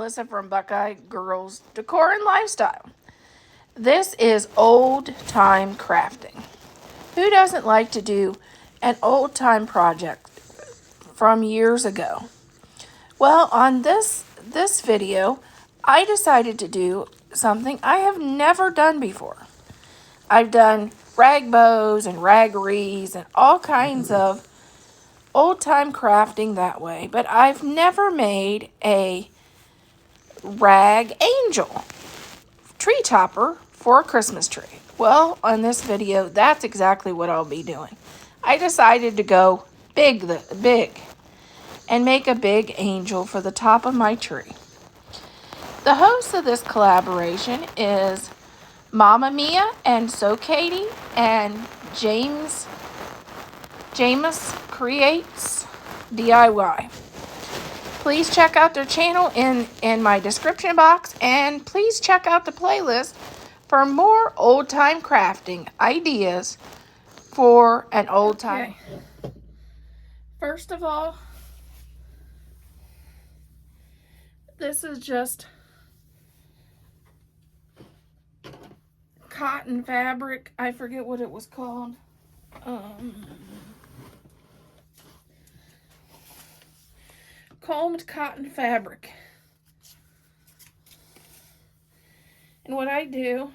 Melissa from Buckeye Girls Decor and Lifestyle. This is old time crafting. Who doesn't like to do an old time project from years ago? Well, on this video, I decided to do something I have never done before. I've done rag bows and raggeries and all kinds of old time crafting that way, but I've never made a rag angel tree topper for a Christmas tree. Well, on this video, that's exactly what I'll be doing. I decided to go big and make a big angel for the top of my tree. The host of this collaboration is Mama Mia and So Katie and James Creates DIY. Please check out their channel in my description box, and please check out the playlist for more old-time crafting ideas for an old-time. Okay. First of all, this is just cotton fabric. I forget what it was called. Combed cotton fabric. And what I do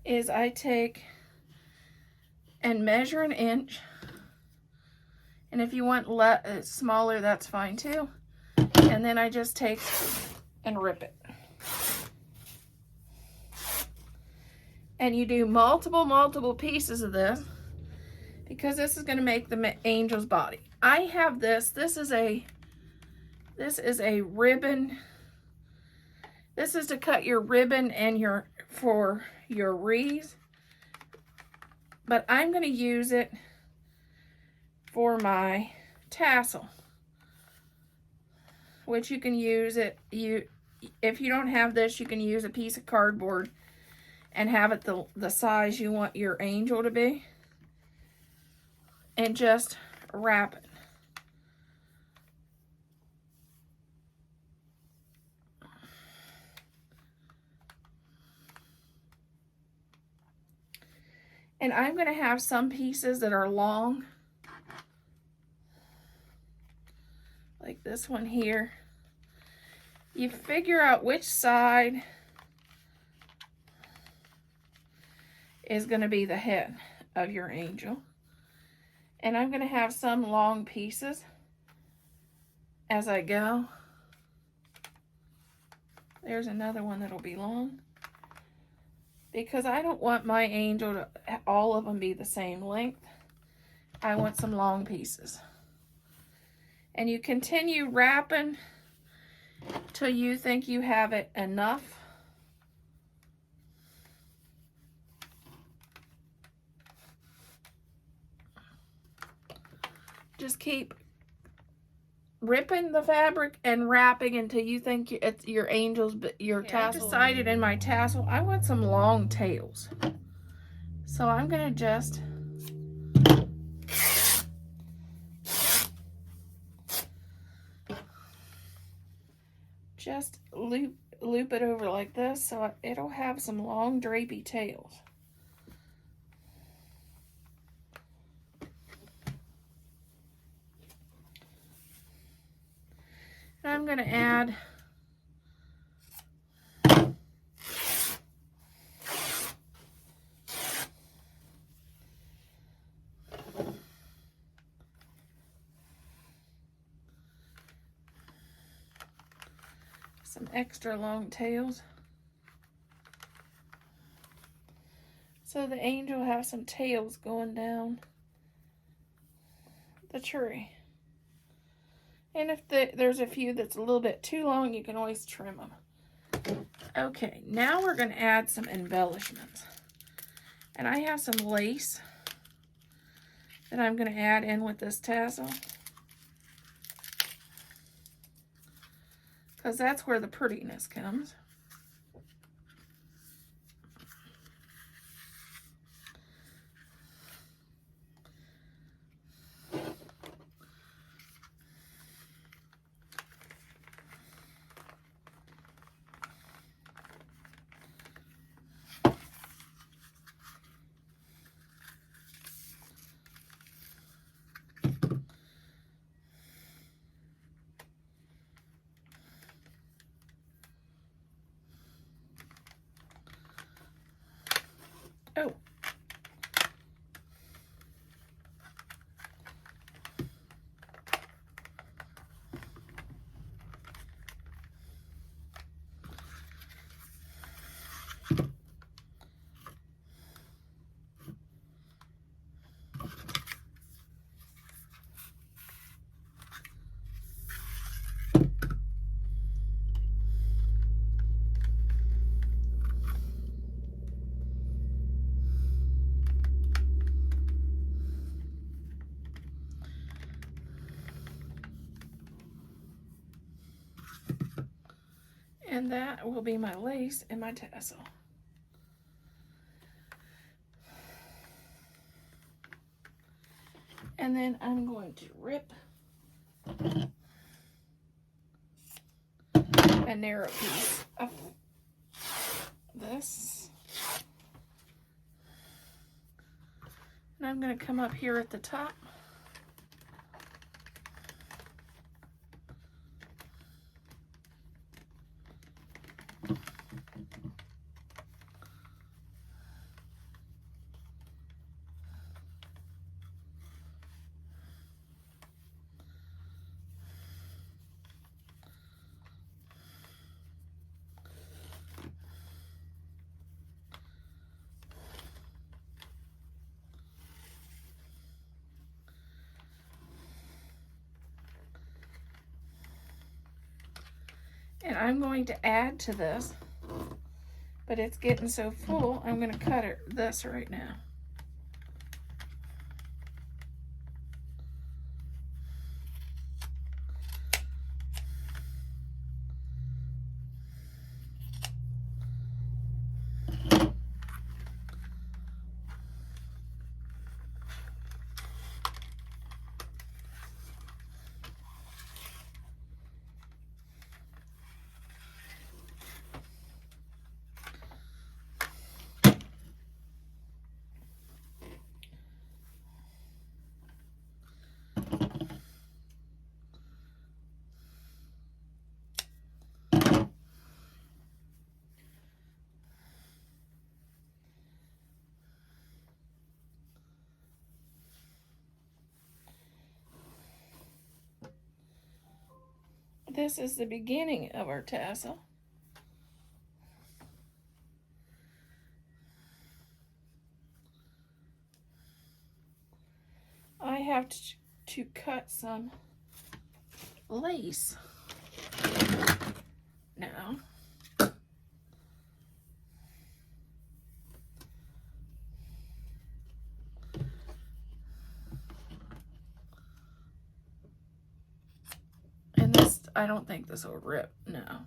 is I take and measure an inch, and if you want smaller, that's fine too. And then I just take and rip it. And you do multiple pieces of this, because this is going to make the angel's body. I have this. This is a ribbon. This is to cut your ribbon and for your wreaths. But I'm going to use it for my tassel, which you can use it. If you don't have this, you can use a piece of cardboard and have it the size you want your angel to be, and just wrap it. And I'm going to have some pieces that are long, like this one here. You figure out which side is going to be the head of your angel. And I'm going to have some long pieces as I go. There's another one that'll be long, because I don't want my angel to all of them be the same length. I want some long pieces. And you continue wrapping till you think you have it enough. Just keep ripping the fabric and wrapping until you think it's your angel's, your tassel. I decided in my tassel, I want some long tails. So I'm going to just loop it over like this, so it'll have some long drapey tails. And I'm going to add some extra long tails, so the angel has some tails going down the tree. And if there's a few that's a little bit too long, you can always trim them. Okay, now we're going to add some embellishments. And I have some lace that I'm going to add in with this tassel, because that's where the prettiness comes. Oh. And that will be my lace and my tassel. And then I'm going to rip a narrow piece of this. And I'm going to come up here at the top. And I'm going to add to this, but it's getting so full, I'm going to cut this right now. This is the beginning of our tassel. I have to cut some lace now. And this, I don't think this will rip, no.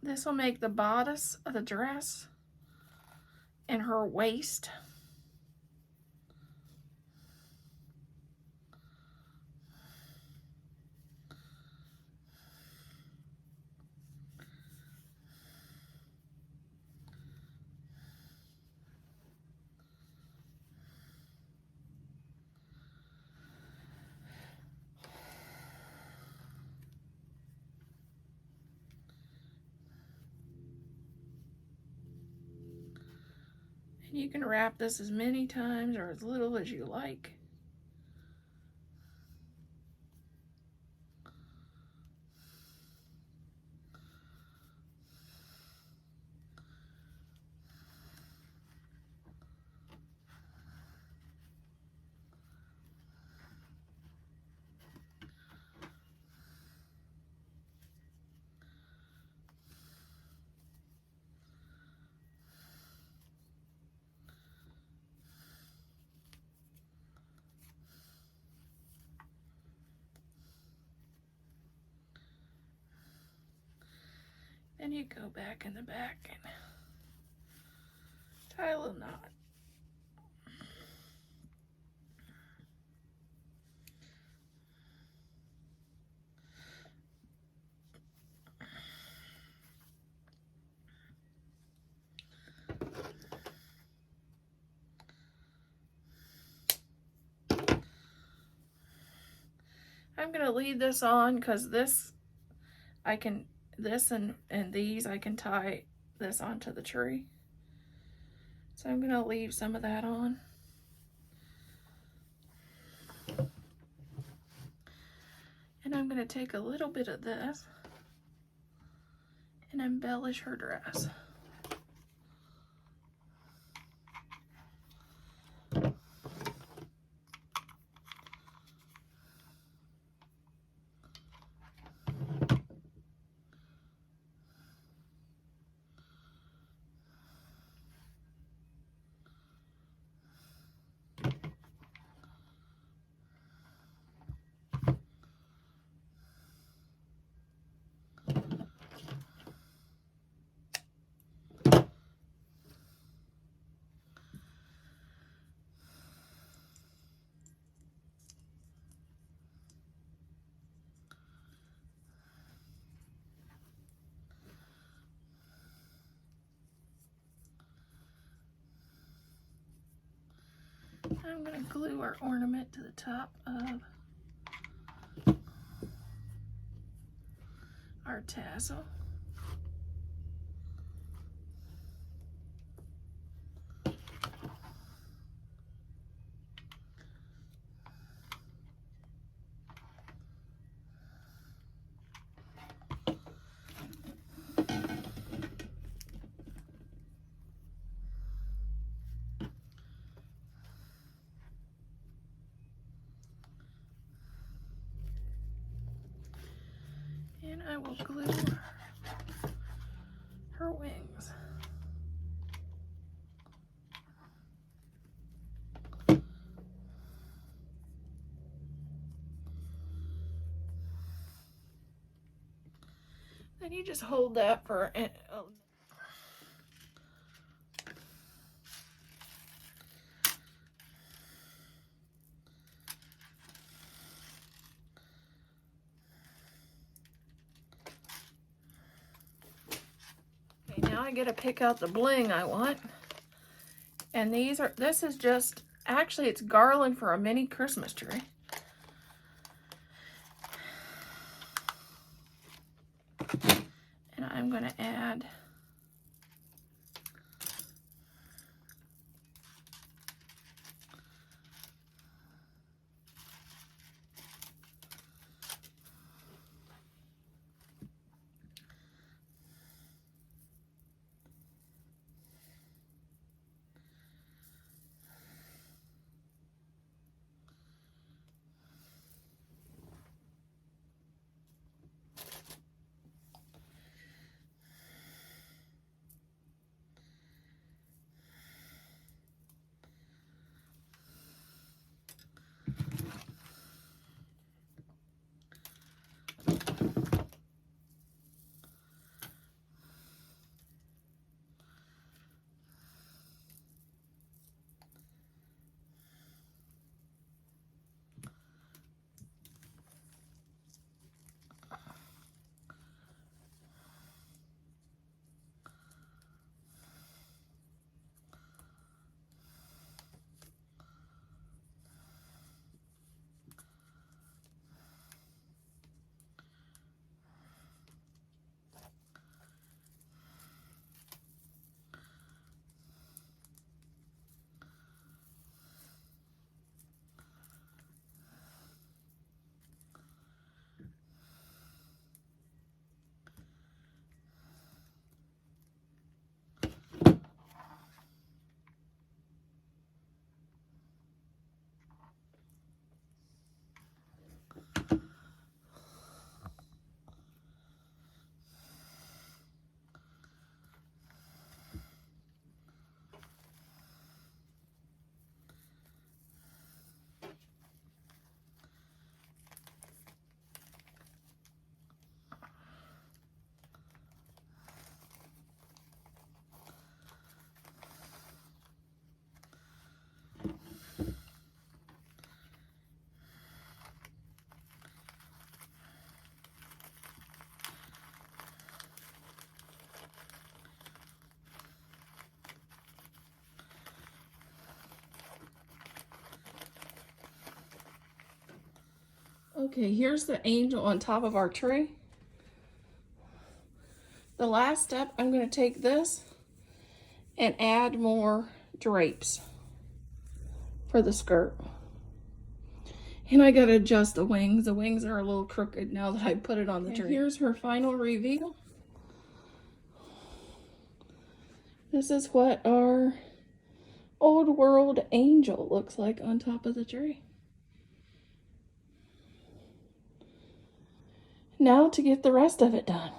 This will make the bodice of the dress and her waist. And you can wrap this as many times or as little as you like. Then you go back in the back and tie a little knot. I'm gonna leave this on because this and these I can tie this onto the tree. So I'm gonna leave some of that on. And I'm gonna take a little bit of this and embellish her dress. I'm going to glue our ornament to the top of our tassel. And I will glue her wings. Then you just hold that for now I get to pick out the bling I want. And this is just, actually it's garland for a mini Christmas tree. And I'm going to add Okay, here's the angel on top of our tree. The last step, I'm going to take this and add more drapes for the skirt. And I gotta adjust the wings. The wings are a little crooked now that I put it on the tree. Here's her final reveal. This is what our old world angel looks like on top of the tree. Now to get the rest of it done.